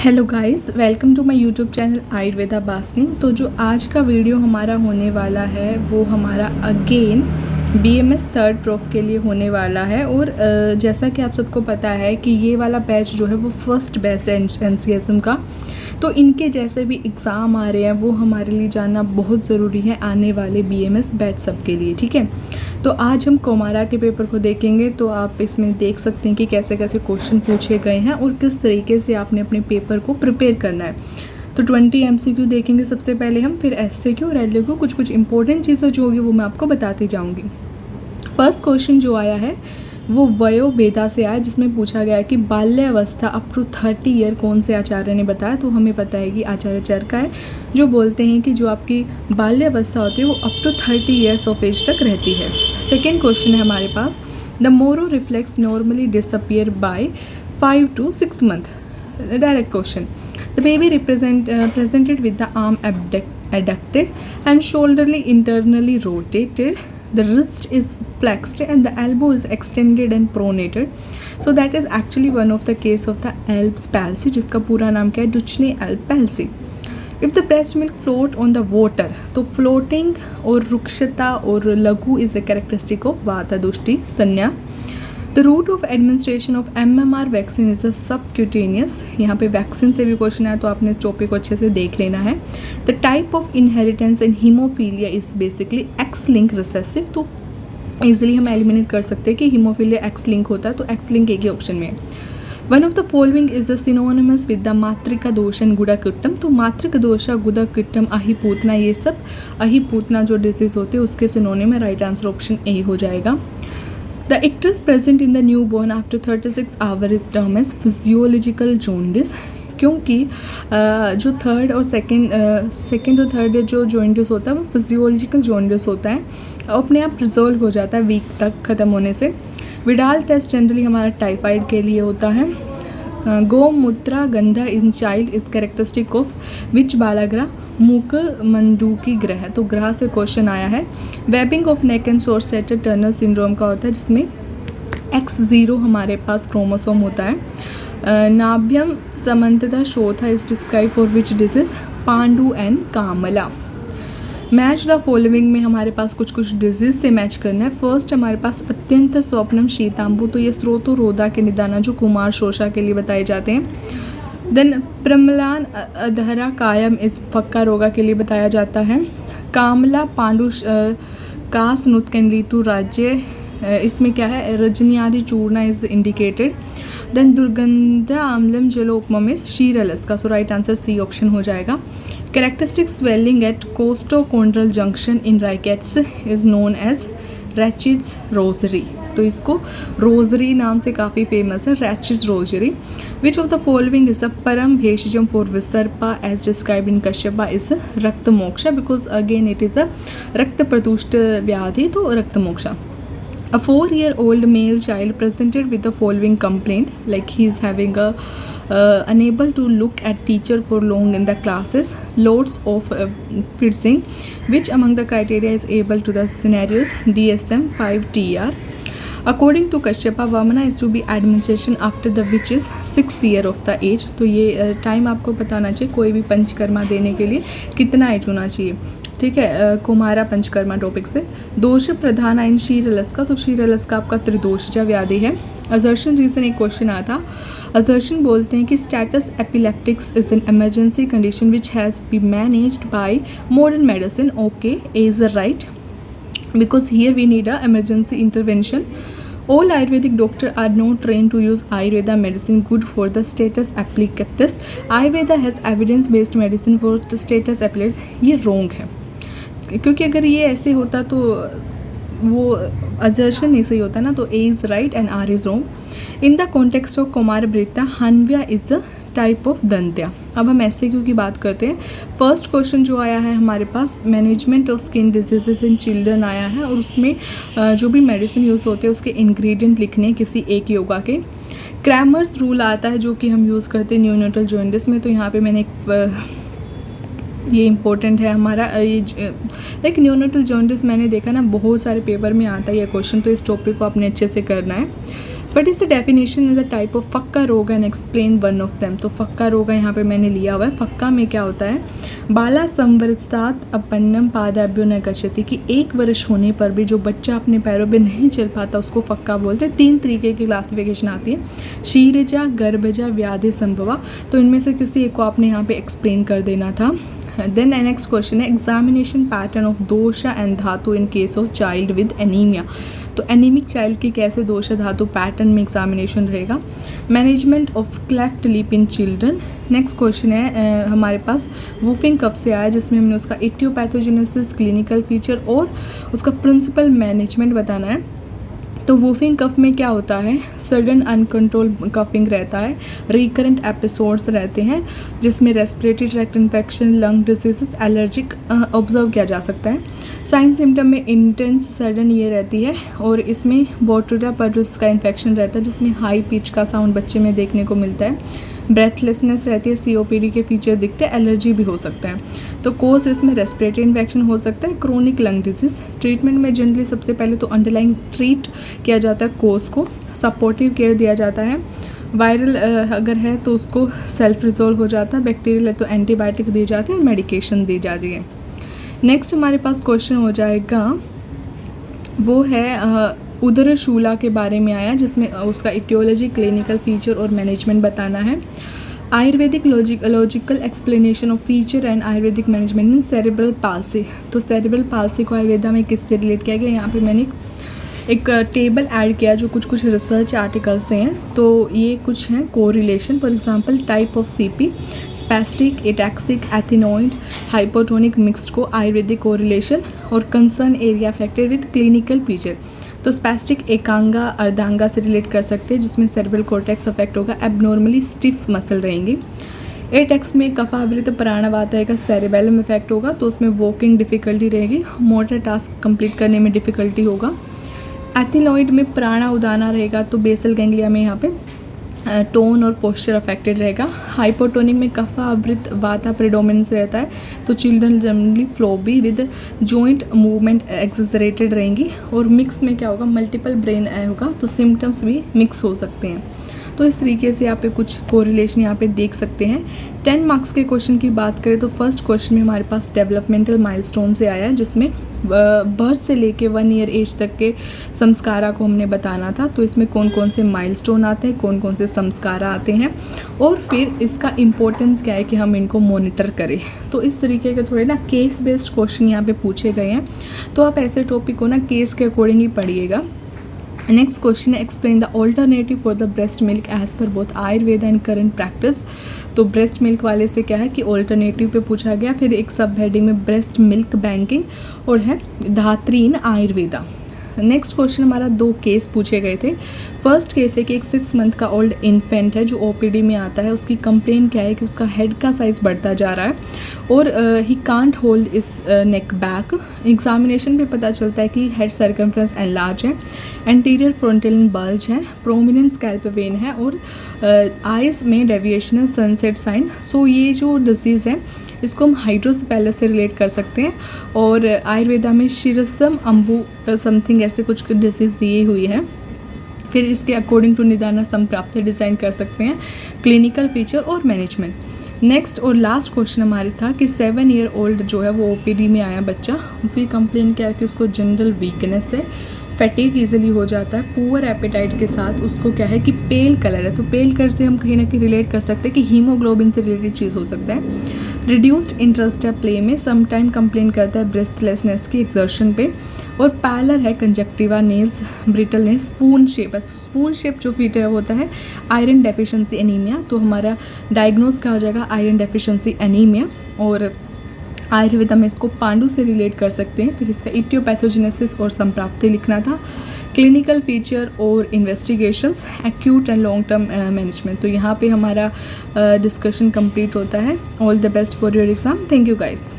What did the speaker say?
Hello guys, welcome to my YouTube channel Ayurveda basking. तो जो आज का वीडियो हमारा होने वाला है वो हमारा अगेन बीएमएस थर्ड प्रूफ के लिए होने वाला है। और जैसा कि आप सबको पता है कि ये वाला बैच जो है वो फर्स्ट बैच है एनसीएसएम का। तो इनके जैसे भी एग्ज़ाम आ रहे हैं वो हमारे लिए जानना बहुत ज़रूरी है आने वाले बीएमएस बैच सब के लिए, ठीक है। तो आज हम कोमारा के पेपर को देखेंगे। तो आप इसमें देख सकते हैं कि कैसे कैसे क्वेश्चन पूछे गए हैं और किस तरीके से आपने अपने पेपर को प्रिपेयर करना है। तो 20 एमसीक्यू देखेंगे सबसे पहले हम, फिर एससीक्यू और एलक्यू, कुछ इंपॉर्टेंट चीज़ें जो होगी वो मैं आपको बताती जाऊँगी। फर्स्ट क्वेश्चन जो आया है वो वयोभेदा से आया, जिसमें पूछा गया है कि बाल्यावस्था अप टू 30 ईयर कौन से आचार्य ने बताया। तो हमें पता है कि आचार्य चरका है, जो बोलते हैं कि जो आपकी बाल्यावस्था होती है वो up to 30 years of age तक रहती है। सेकेंड क्वेश्चन है हमारे पास, the Moro reflex normally disappear by 5 to 6 month। Direct question, the baby presented with the arm adducted and shoulderly internally rotated, the wrist is flexed and the elbow is extended and pronated. So that is actually one of the case of the Erb's palsy, जिसका पूरा नाम क्या है, Duchenne Erb palsy. If the breast milk float on the water, तो floating और रुक्षता और लघु is a characteristic of वाता दुष्टि स्तन्या। The route of administration of MMR vaccine is a subcutaneous. यहाँ पे वैक्सीन से भी क्वेश्चन है तो आपने इस टॉपिक को अच्छे से देख लेना है। The type of inheritance in haemophilia is basically x link recessive. तो ईजिली हम एलिमिनेट कर सकते हैं कि हीमोफीलिया एक्स लिंक होता है, तो एक्स लिंक एक ही ऑप्शन में है। One of the following is the synonymous with the मातृका दोष एंड गुडाकिट्टम। तो मातृका दोषा, गुडाकिट्टम, अहिपूतना, ये सब अहिपूतना जो डिजीज होते हैं उसके सिनोनिम है। राइट आंसर ऑप्शन ए हो जाएगा। The icterus present in the newborn after 36 hours is termed as physiological jaundice। क्योंकि जो थर्ड और सेकेंड और थर्ड जो जॉन्डिस होता है वो फिजियोलॉजिकल जॉन्डिस होता है, अपने आप रिजॉल्व हो जाता है वीक तक ख़त्म होने से। विडाल टेस्ट जनरली हमारा टाइफाइड के लिए होता है। गोमूत्रा गंधा in child is characteristic of which बालाग्रह, मूकल मंडूकी ग्रह। तो ग्रह से क्वेश्चन आया है। Webbing of neck and short stature Turner syndrome का होता है, जिसमें X0 हमारे पास क्रोमोसोम होता है। नाभ्यम समंतता शोथा is describe for which disease, पांडु एंड कामला। मैच द फॉलोइंग में हमारे पास कुछ डिजीज से मैच करना है। फर्स्ट हमारे पास अत्यंत स्वप्नम शीतांबु, तो ये स्रोतो रोधा के निदाना जो कुमार शोषा के लिए बताए जाते हैं। देन प्रमलान अधरा कायम इस फक्का रोगा के लिए बताया जाता है। कामला पांडु कास नुत कैन लीड टू राज्य, इसमें क्या है, रजनियारी चूर्णा इज इंडिकेटेड। देन दुर्गंधा आम्लम जलोपमम इज शीरलस का, so right answer C option हो जाएगा। Characteristic swelling at costochondral junction in rickets is known as rachitic rosary. तो इसको रोजरी नाम से काफ़ी फेमस है, rachitic rosary. Which of the following is a परम भेषजम फॉर विसर्पा as described in Kashyapa is रक्त moksha, because again it is a रक्त प्रतुष्ट व्याधि, तो रक्त moksha. A 4-year-old male child presented with the following complaint, like he is having a unable to look at teacher for long in the classes, loads of freezing. Which among the criteria is able to the scenarios DSM-5-TR? According to Kashyapa, Vamana is to be administration after the which is 6 year of the age। तो ये time आपको बताना चाहिए कोई भी पंचकर्मा देने के लिए कितना एज होना चाहिए, ठीक है। कुमारा पंचकर्मा टॉपिक से। दोष प्रधान इन शीरलस का, तो शीरलस का आपका त्रिदोषजा व्याधि है। असर्शन रीजन एक क्वेश्चन आया था। असर्शन बोलते हैं कि status epileptics is an emergency condition which has be managed by modern medicine. Okay, A is right, because here we need a emergency intervention. All Ayurvedic doctors are not trained to use Ayurveda medicine good for the status epilepticus. Ayurveda has evidence based medicine for the status epilepticus। ये wrong है, क्योंकि अगर ये ऐसे होता तो वो assertion नहीं सही होता ना, तो A is right and R is wrong. In the context of Kumar Brita, Hanvya is a type of दंत्या। अब हम एससीक्यू की बात करते हैं। फर्स्ट क्वेश्चन जो आया है हमारे पास, management of skin diseases in children आया है, और उसमें जो भी मेडिसिन यूज़ होते हैं उसके इंग्रेडिएंट लिखने किसी एक योगा के। क्रैमर्स रूल आता है जो कि हम यूज़ करते हैं न्यूनेटल जॉन्डिस में। तो यहाँ पे मैंने ये इम्पोर्टेंट है हमारा, ये लाइक न्यूनेटल जॉन्डिस मैंने देखा ना बहुत सारे पेपर में आता है ये क्वेश्चन, तो इस टॉपिक को आपने अच्छे से करना है। What is the definition is the type of फक्का रोग and explain one of them. तो फक्का रोग यहाँ पे मैंने लिया हुआ है। फक्का में क्या होता है, बाला संवृत्तात् अपन्नम पादाभ्यो न गच्छति, कि 1 वर्ष होने पर भी जो बच्चा अपने पैरों पे नहीं चल पाता उसको फक्का बोलते हैं। 3 तरीके की क्लासिफिकेशन आती है, शीरजा, गर्भजा, व्याधि संभवा। तो इनमें से किसी एक को आपने यहाँ पे एक्सप्लेन कर देना था। देन नेक्स्ट क्वेश्चन है एग्जामिनेशन पैटर्न ऑफ दोषा एंड धातु in case of child with anaemia. तो एनीमिक चाइल्ड की कैसे दोषा धातु पैटर्न में एग्जामिनेशन रहेगा। Management of cleft lip in children. Next question है हमारे पास वूफिंग कब से आया, जिसमें हमने उसका इटियोपैथोजेनेसिस, क्लिनिकल फीचर और उसका प्रिंसिपल मैनेजमेंट बताना है। तो वूफिंग कफ में क्या होता है, सडन अनकंट्रोल कफिंग रहता है, रिकरेंट एपिसोड्स रहते हैं जिसमें respiratory tract infection, lung diseases, allergic observe किया जा सकता है। साइन सिम्टम में इंटेंस सडन ये रहती है और इसमें बोट्रुला पर्टुस का इन्फेक्शन रहता है जिसमें हाई पिच का साउंड बच्चे में देखने को मिलता है। ब्रेथलेसनेस रहती है, COPD के फीचर दिखते हैं, एलर्जी भी हो सकता है। तो कोज इसमें रेस्पिरेटरी इन्फेक्शन हो सकता है, क्रोनिक लंग डिजीज। ट्रीटमेंट में जनरली सबसे पहले तो अंडरलाइंग ट्रीट किया जाता है कोज को, सपोर्टिव केयर दिया जाता है। वायरल अगर है तो उसको सेल्फ रिजोल्व हो जाता है, बैक्टीरियल है तो एंटीबायोटिक दी जाती है और मेडिकेशन दी जाती है। नेक्स्ट हमारे पास क्वेश्चन हो जाएगा, वो है उदरशूला के बारे में आया जिसमें उसका इटियोलॉजी, क्लिनिकल फीचर और मैनेजमेंट बताना है। Ayurvedic logical explanation of feature and Ayurvedic management in cerebral palsy. तो सेरेब्रल पाल्सी को आयुर्वेदा में किससे रिलेट किया गया, यहाँ पे मैंने एक टेबल ऐड किया जो कुछ रिसर्च आर्टिकल से हैं। तो ये कुछ हैं correlation, for example type of CP, spastic, ataxic, एथिनॉइड, हाइपोटोनिक मिक्स्ड को आयुर्वेदिक कोरिलेशन और concern area affected with clinical feature. तो स्पैस्टिक एकांगा अर्धांगा से रिलेट कर सकते हैं जिसमें सेरेब्रल कॉर्टेक्स अफेक्ट होगा, एबनॉर्मली स्टिफ मसल रहेंगी। एटेक्स में कफावृत प्राणवाता का सेरेबेलम इफेक्ट होगा तो उसमें वॉकिंग डिफिकल्टी रहेगी, मोटर टास्क कंप्लीट करने में डिफिकल्टी होगा। एथिनॉइड में प्राणा उदाना रहेगा तो बेसल गैंग्लिया में यहाँ पे टोन और पोस्चर अफेक्टेड रहेगा। हाइपोटोनिक में कफा आवृत वाता प्रेडोमिनेंस रहता है तो children generally floppy with joint movement exaggerated रहेंगी। और मिक्स में क्या होगा, मल्टीपल ब्रेन होगा तो सिम्टम्स भी मिक्स हो सकते हैं। तो इस तरीके से यहाँ पे कुछ कोरिलेशन यहाँ पे देख सकते हैं। 10 मार्क्स के क्वेश्चन की बात करें तो फर्स्ट क्वेश्चन में हमारे पास डेवलपमेंटल माइलस्टोन से आया है जिसमें बर्थ से लेके 1 ईयर एज तक के संस्कारा को हमने बताना था। तो इसमें कौन कौन से माइलस्टोन आते हैं, कौन कौन से संस्कारा आते हैं और फिर इसका इम्पोर्टेंस क्या है कि हम इनको मॉनिटर करें। तो इस तरीके के थोड़े ना केस बेस्ड क्वेश्चन यहाँ पे पूछे गए हैं तो आप ऐसे टॉपिक को ना केस के अकॉर्डिंग ही पढ़िएगा। नेक्स्ट क्वेश्चन है explain the alternative for the breast milk as per both Ayurveda and current practice. तो ब्रेस्ट मिल्क वाले से क्या है कि ऑल्टरनेटिव पे पूछा गया। फिर एक सब हेडिंग में ब्रेस्ट मिल्क बैंकिंग और है धात्री इन आयुर्वेदा। नेक्स्ट क्वेश्चन हमारा 2 केस पूछे गए थे। फर्स्ट केस है कि एक 6 मंथ का ओल्ड इन्फेंट है जो OPD में आता है, उसकी कंप्लेन क्या है कि उसका हेड का साइज़ बढ़ता जा रहा है और ही कांट होल्ड इस नेक बैक। एग्जामिनेशन पे पता चलता है कि हेड सर्कमफ्रेंस एनलार्ज है, एंटीरियर फ्रंटल बल्ज है, प्रोमिनेंट स्कैल्प वेन है और आइज़ में डेविएशनल सनसेट साइन। सो ये जो डिजीज़ है इसको हम हाइड्रोसेफेलस से रिलेट कर सकते हैं और आयुर्वेदा में शिरसम अम्बु समथिंग ऐसे कुछ डिजीज़ दी हुई है। फिर इसके अकॉर्डिंग टू निदाना संप्राप्त डिज़ाइन कर सकते हैं, क्लिनिकल फीचर और मैनेजमेंट। नेक्स्ट और लास्ट क्वेश्चन हमारे था कि 7 ईयर ओल्ड जो है वो OPD में आया बच्चा, उसकी कंप्लेन क्या है कि उसको जनरल वीकनेस है, फैटीग ईजिली हो जाता है, पुअर एपेटाइट के साथ उसको क्या है कि पेल कलर है। तो पेल कलर से हम कहीं ना कहीं रिलेट कर सकते हैं कि हीमोग्लोबिन से रिलेटेड चीज़ हो सकता है। रिड्यूस्ड इंटरेस्ट है प्ले में, समटाइम कंप्लेन करता है ब्रेस्टलेसनेस की एक्सर्शन पे और पैलर है, conjunctiva, nails, brittleness, spoon shape जो फीटर होता है आयरन डेफिशिएंसी एनीमिया। तो हमारा डायग्नोज क्या हो जाएगा, आयरन डेफिशिएंसी एनीमिया। और आयुर्वेदा में इसको पांडु से रिलेट कर सकते हैं। फिर इसका इटियोपैथोजेनेसिस और संप्राप्ति लिखना था, क्लिनिकल फीचर और investigations, acute and long term management. तो यहाँ पे हमारा डिस्कशन कंप्लीट होता है। All the best for your exam. Thank you guys.